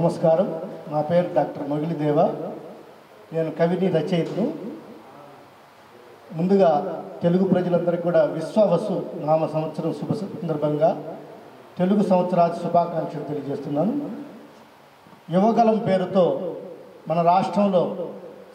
నమస్కారం. నా పేరు డాక్టర్ మొగిలి దేవ. నేను కవిని రచయితను. ముందుగా తెలుగు ప్రజలందరికీ కూడా విశ్వావసు నామ సంవత్సరం శుభ సందర్భంగా తెలుగు సంవత్సరాది శుభాకాంక్షలు తెలియజేస్తున్నాను. యువగలం పేరుతో మన రాష్ట్రంలో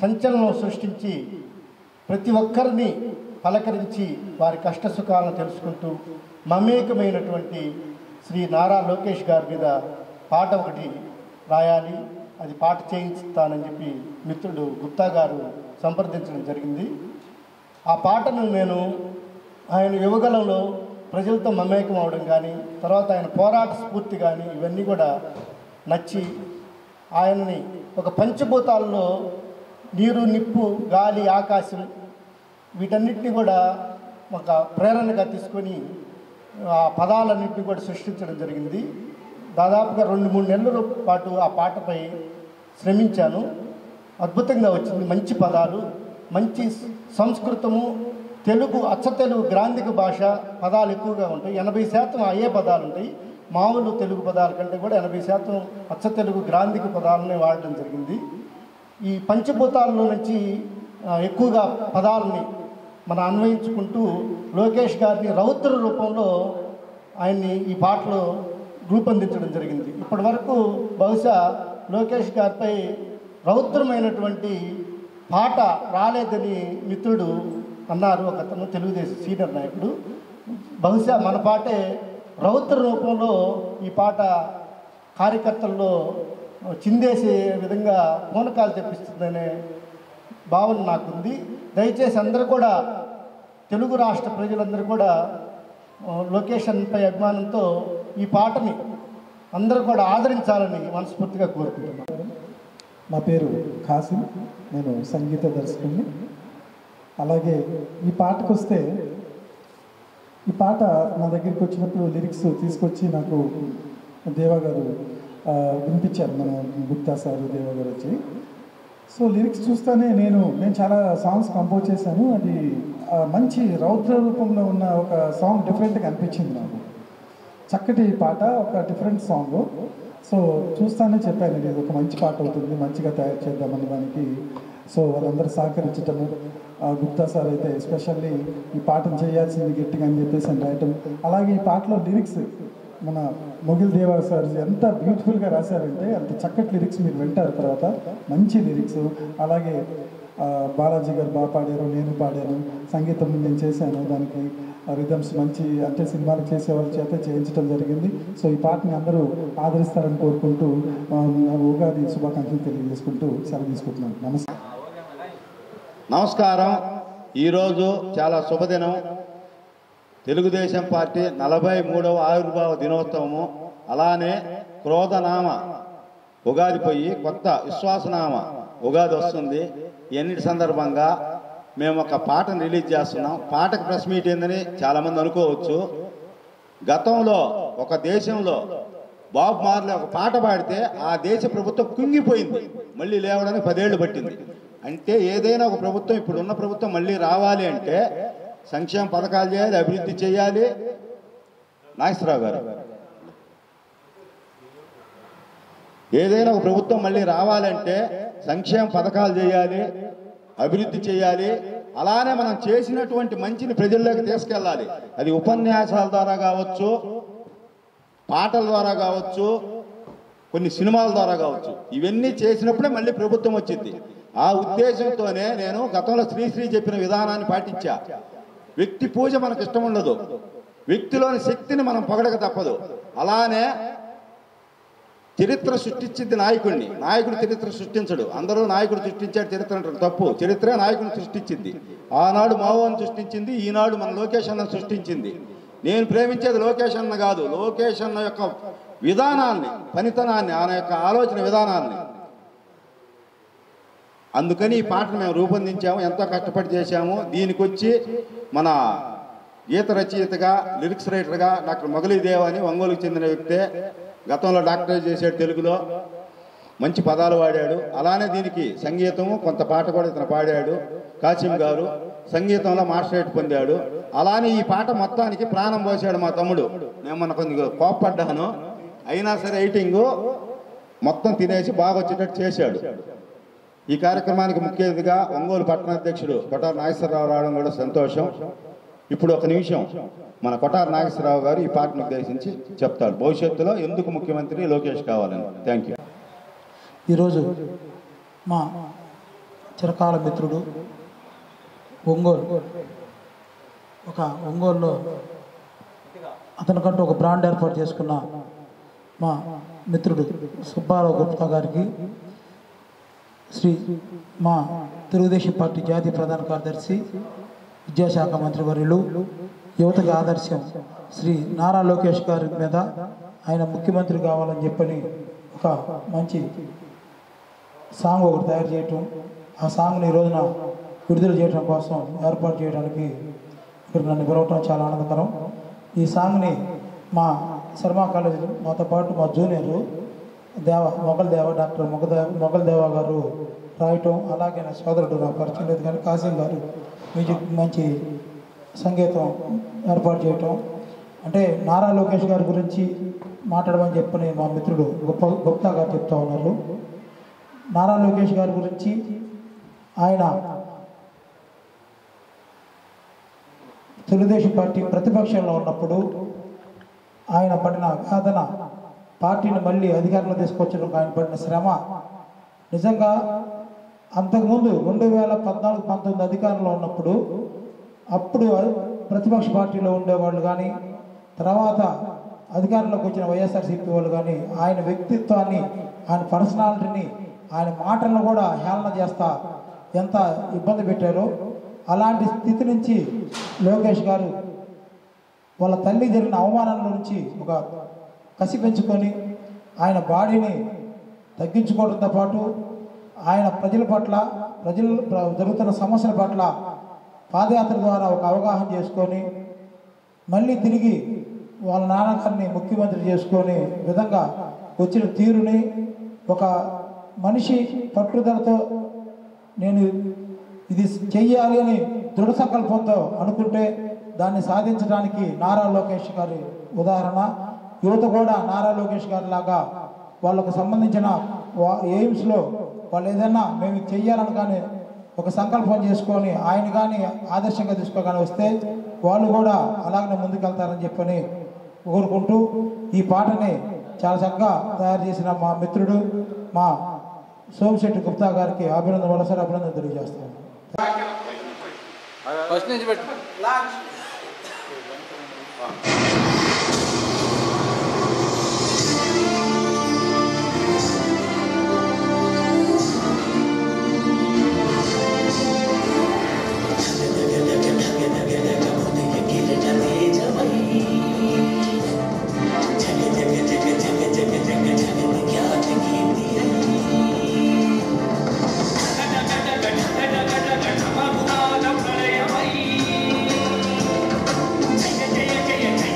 సంచలనం సృష్టించి ప్రతి ఒక్కరిని పలకరించి వారి కష్టసుఖాలను తెలుసుకుంటూ మమేకమైనటువంటి శ్రీ నారా లోకేష్ గారి మీద పాట ఒకటి రాయాలి, అది పాట చేయిస్తానని చెప్పి మిత్రుడు గుప్తా గారు సంప్రదించడం జరిగింది. ఆ పాటను నేను ఆయన యువగలంలో ప్రజలతో మమేకం అవడం కానీ, తర్వాత ఆయన పోరాట స్ఫూర్తి కానీ ఇవన్నీ కూడా నచ్చి ఆయనని ఒక పంచభూతాల్లో నీరు, నిప్పు, గాలి, ఆకాశం వీటన్నిటిని కూడా ఒక ప్రేరణగా తీసుకొని ఆ పదాలన్నింటినీ కూడా సృష్టించడం జరిగింది. దాదాపుగా 2-3 నెలల పాటు ఆ పాటపై శ్రమించాను. అద్భుతంగా వచ్చింది. మంచి పదాలు, మంచి సంస్కృతము, తెలుగు అచ్చ తెలుగు గ్రాంధిక భాష పదాలు ఎక్కువగా ఉంటాయి. 80% అయ్యే పదాలు ఉంటాయి. మామూలు తెలుగు పదాల కంటే కూడా 80% అచ్చ తెలుగు గ్రాంధిక పదాలనే వాడడం జరిగింది. ఈ పంచభూతాల్లో నుంచి ఎక్కువగా పదాలని మనం అన్వయించుకుంటూ లోకేష్ గారిని రౌద్ర రూపంలో ఆయన్ని ఈ పాటలో రూపొందించడం జరిగింది. ఇప్పటి వరకు బహుశా లోకేష్ గారిపై రౌద్రమైనటువంటి పాట రాలేదని మిత్రుడు అన్నారు. ఒకతను తెలుగుదేశం సీనియర్ నాయకుడు. బహుశా మన పాటే రౌద్ర రూపంలో ఈ పాట కార్యకర్తల్లో చిందేసే విధంగా పూనకాలు తెప్పిస్తుందనే భావన నాకుంది. దయచేసి అందరూ కూడా, తెలుగు రాష్ట్ర ప్రజలందరూ కూడా లొకేషన్పై అభిమానంతో ఈ పాటని అందరూ కూడా ఆదరించాలని మనస్ఫూర్తిగా కోరుకుంటున్నాను. నా పేరు కాసిం, నేను సంగీత దర్శకుడిని. అలాగే ఈ పాటకు వస్తే, ఈ పాట నా దగ్గరికి వచ్చినప్పుడు లిరిక్స్ తీసుకొచ్చి నాకు దేవా గారు వినిపించారు. మన గుప్తా సారు, దేవా గారు వచ్చి. సో లిరిక్స్ చూస్తేనే నేను చాలా సాంగ్స్ కంపోజ్ చేశాను. అది మంచి రౌద్ర రూపంలో ఉన్న ఒక సాంగ్ డిఫరెంట్గా అనిపించింది నాకు. చక్కటి పాట, ఒక డిఫరెంట్ సాంగ్. సో చూస్తానే చెప్పాను, ఇది ఒక మంచి పాట అవుతుంది, మంచిగా తయారు చేద్దామన్న దానికి. సో వాళ్ళందరూ సహకరించటము, గుప్తా సార్ అయితే ఎస్పెషల్లీ ఈ పాటను చేయాల్సింది గట్టిగా అని చెప్పేసి అని రాయటం. అలాగే ఈ పాటలో లిరిక్స్ మన మొగిల్ దేవా సార్ ఎంత బ్యూటిఫుల్గా రాశారంటే, అంత చక్కటి లిరిక్స్ మీరు వింటారు తర్వాత. మంచి లిరిక్స్. అలాగే బాలాజీ గారు బాగా పాడారు, నేను పాడాను, సంగీతం నేను చేశాను. దానికి రిథమ్స్ మంచి, అంటే సినిమాలు చేసే వాళ్ళ చేత చేయించడం జరిగింది. సో ఈ పాటని అందరూ ఆదరిస్తారని కోరుకుంటూ ఉగాది శుభాకాంక్షలు తెలియజేసుకుంటూ సెలవు తీసుకుంటున్నాను. నమస్కారం. ఈరోజు చాలా శుభదినం. తెలుగుదేశం పార్టీ 43వ ఆవిర్భావ దినోత్సవము. అలానే క్రోధనామ ఉగాది పోయి కొత్త విశ్వాసనామ ఉగాది వస్తుంది. ఎన్నిటి సందర్భంగా మేము ఒక పాటను రిలీజ్ చేస్తున్నాం. పాటకు ప్రెస్ మీట్ ఏందని చాలామంది అనుకోవచ్చు. గతంలో ఒక దేశంలో బాబు మార్లే ఒక పాట పాడితే ఆ దేశ ప్రభుత్వం కుంగిపోయింది. మళ్ళీ లేవడానికి 10 ఏళ్ళు పట్టింది. అంటే ఏదైనా ఒక ప్రభుత్వం, ఇప్పుడున్న ప్రభుత్వం మళ్ళీ రావాలి అంటే సంక్షేమ పథకాలు చేయాలి, అభివృద్ధి చేయాలి. నాగేశ్వరరావు గారు, ఏదైనా ఒక ప్రభుత్వం మళ్ళీ రావాలంటే సంక్షేమ పథకాలు చేయాలి, అభివృద్ధి చేయాలి. అలానే మనం చేసినటువంటి మంచిని ప్రజల్లోకి తీసుకెళ్ళాలి. అది ఉపన్యాసాల ద్వారా కావచ్చు, పాటల ద్వారా కావచ్చు, కొన్ని సినిమాల ద్వారా కావచ్చు. ఇవన్నీ చేసినప్పుడే మళ్ళీ ప్రభుత్వం వచ్చింది. ఆ ఉద్దేశంతోనే నేను గతంలో శ్రీశ్రీ చెప్పిన విధానాన్ని పాటించా. వ్యక్తి పూజ మనకు ఇష్టం ఉండదు, వ్యక్తిలోని శక్తిని మనం పొగడక తప్పదు. అలానే చరిత్ర సృష్టించింది నాయకుడిని, నాయకుడు చరిత్ర సృష్టించడు. అందరూ నాయకుడు సృష్టించాడు చరిత్ర అంటారు, తప్పు. చరిత్రే నాయకుడిని సృష్టించింది. ఆనాడు మావోని సృష్టించింది, ఈనాడు మన లోకేష్ అన్న సృష్టించింది. నేను ప్రేమించేది లోకేష్ అన్న కాదు, లోకేష్ అన్న యొక్క విధానాన్ని, పనితనాన్ని, ఆయన యొక్క ఆలోచన విధానాన్ని. అందుకని ఈ పాటను మేము రూపొందించాము, ఎంతో కష్టపడి చేశాము. దీనికి వచ్చి మన గీత రచయితగా, లిరిక్స్ రైటర్గా డాక్టర్ మొగలి దేవ్ అని ఒంగోలుకు చెందిన వ్యక్తే. గతంలో డాక్టరేట్ చేశాడు, తెలుగులో మంచి పదాలు వాడాడు. అలానే దీనికి సంగీతము, కొంత పాట కూడా ఇతను పాడాడు. కాసిం గారు సంగీతంలో మాస్టరేట్ పొందాడు. అలానే ఈ పాట మొత్తానికి ప్రాణం పోసాడు మా తమ్ముడు. నేను మొన్న కొద్దిగా కోప్పడ్డాను, అయినా సరే ఎయిటింగు మొత్తం తినేసి బాగా వచ్చేటట్టు చేశాడు. ఈ కార్యక్రమానికి ముఖ్య అతిథిగా ఒంగోలు పట్టణాధ్యక్షుడు కొటారి నాగేశ్వరరావు రావడం కూడా సంతోషం. ఇప్పుడు ఒక నిమిషం మన కొటారి నాగేశ్వరరావు గారు ఈ పార్టీని ఉద్దేశించి చెప్తారు భవిష్యత్తులో ఎందుకు ముఖ్యమంత్రి లోకేష్ కావాలని. Thank you. ఈరోజు మా చిరకాల మిత్రుడు ఒంగోలులో అతనికంటూ ఒక బ్రాండ్ ఏర్పాటు చేసుకున్న మా మిత్రుడు సుబ్బారావు గుప్తా గారికి, మా తెలుగుదేశం పార్టీ జాతీయ ప్రధాన కార్యదర్శి విద్యాశాఖ మంత్రివర్యులు యువతకు ఆదర్శం శ్రీ నారా లోకేష్ గారి మీద ఆయన ముఖ్యమంత్రి కావాలని చెప్పని ఒక మంచి సాంగ్ ఒకటి తయారు చేయటం, ఆ సాంగ్ని ఈ రోజున విడుదల చేయడం కోసం ఏర్పాటు చేయడానికి ఇక్కడ నన్ను పిలవటం చాలా ఆనందకరం. ఈ సాంగ్ని మా శర్మా కాలేజీ మాతో పాటు మా జూనియరు డాక్టర్ మొగల్ దేవ గారు రాయటం, అలాగే నా సోదరుడు నాకు పరిచయం లేదు కానీ కాసిం గారు మ్యూజిక్ మంచి సంగీతం ఏర్పాటు చేయటం. అంటే నారా లోకేష్ గారి గురించి మాట్లాడమని చెప్పని మా మిత్రుడు గుప్తా గారు చెప్తా ఉన్నారు. నారా లోకేష్ గారి గురించి ఆయన తెలుగుదేశం పార్టీ ప్రతిపక్షంలో ఉన్నప్పుడు ఆయన పడిన వేదన, పార్టీని మళ్ళీ అధికారంలో తీసుకొచ్చడానికి ఆయన పడిన శ్రమ నిజంగా అంతకుముందు 2014-19 అధికారంలో ఉన్నప్పుడు అప్పుడు ప్రతిపక్ష పార్టీలో ఉండేవాళ్ళు కానీ తర్వాత అధికారంలోకి వచ్చిన వైఎస్ఆర్సీపీ వాళ్ళు కానీ ఆయన వ్యక్తిత్వాన్ని, ఆయన పర్సనాలిటీని, ఆయన మాటలను కూడా హేళన చేస్తా ఎంత ఇబ్బంది పెట్టారో అలాంటి స్థితి నుంచి లోకేష్ గారు వాళ్ళ తల్లి జరిగిన అవమానాల నుంచి ఒక కసి పెంచుకొని ఆయన బాడీని తగ్గించుకోవడంతో పాటు ఆయన ప్రజల పట్ల జరుగుతున్న సమస్యల పట్ల పాదయాత్ర ద్వారా ఒక అవగాహన చేసుకొని మళ్ళీ తిరిగి వాళ్ళ నాన్నగారిని ముఖ్యమంత్రి చేసుకొని విధంగా వచ్చిన తీరుని ఒక మనిషి పట్టుదలతో నేను ఇది చెయ్యాలి అని దృఢ సంకల్పంతో అనుకుంటే దాన్ని సాధించడానికి నారా లోకేష్ గారి ఉదాహరణ. యువత కూడా నారా లోకేష్ గారి లాగా వాళ్ళకు సంబంధించిన ఎయిమ్స్లో వాళ్ళు ఏదైనా మేము చెయ్యాలని కానీ ఒక సంకల్పం చేసుకొని ఆయన కానీ ఆదర్శంగా తీసుకోగానే వస్తే వాళ్ళు కూడా అలాగనే ముందుకెళ్తారని చెప్పని కోరుకుంటూ ఈ పాటని చాలా చక్కగా తయారు చేసిన మా మిత్రుడు మా సోమిశెట్టి గుప్తా గారికి అభినందన తెలియజేస్తాను. జయ జయ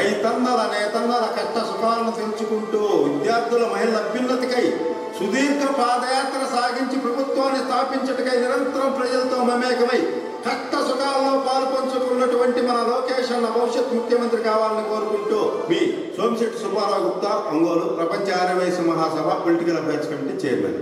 రైతన్నల నేతన్నల కష్ట సుఖాలను తెలుసుకుంటూ విద్యార్థుల మహిళల అభ్యున్నతికై సుదీర్ఘ పాదయాత్ర సాగించి ప్రభుత్వాన్ని స్థాపించటకై నిరంతరం ప్రజలతో మమేకమై కష్ట సుఖాల్లో పాలు పంచుకున్నటువంటి మన లోకేష్ అన్న భవిష్యత్ ముఖ్యమంత్రి కావాలని కోరుకుంటూ మీ సోమిశెట్టి సుబ్బారావు గుప్తా, ఒంగోలు, ప్రపంచ ఆర్యవైశ్య మహాసభ పొలిటికల్ అఫైర్స్ కమిటీ చైర్మన్.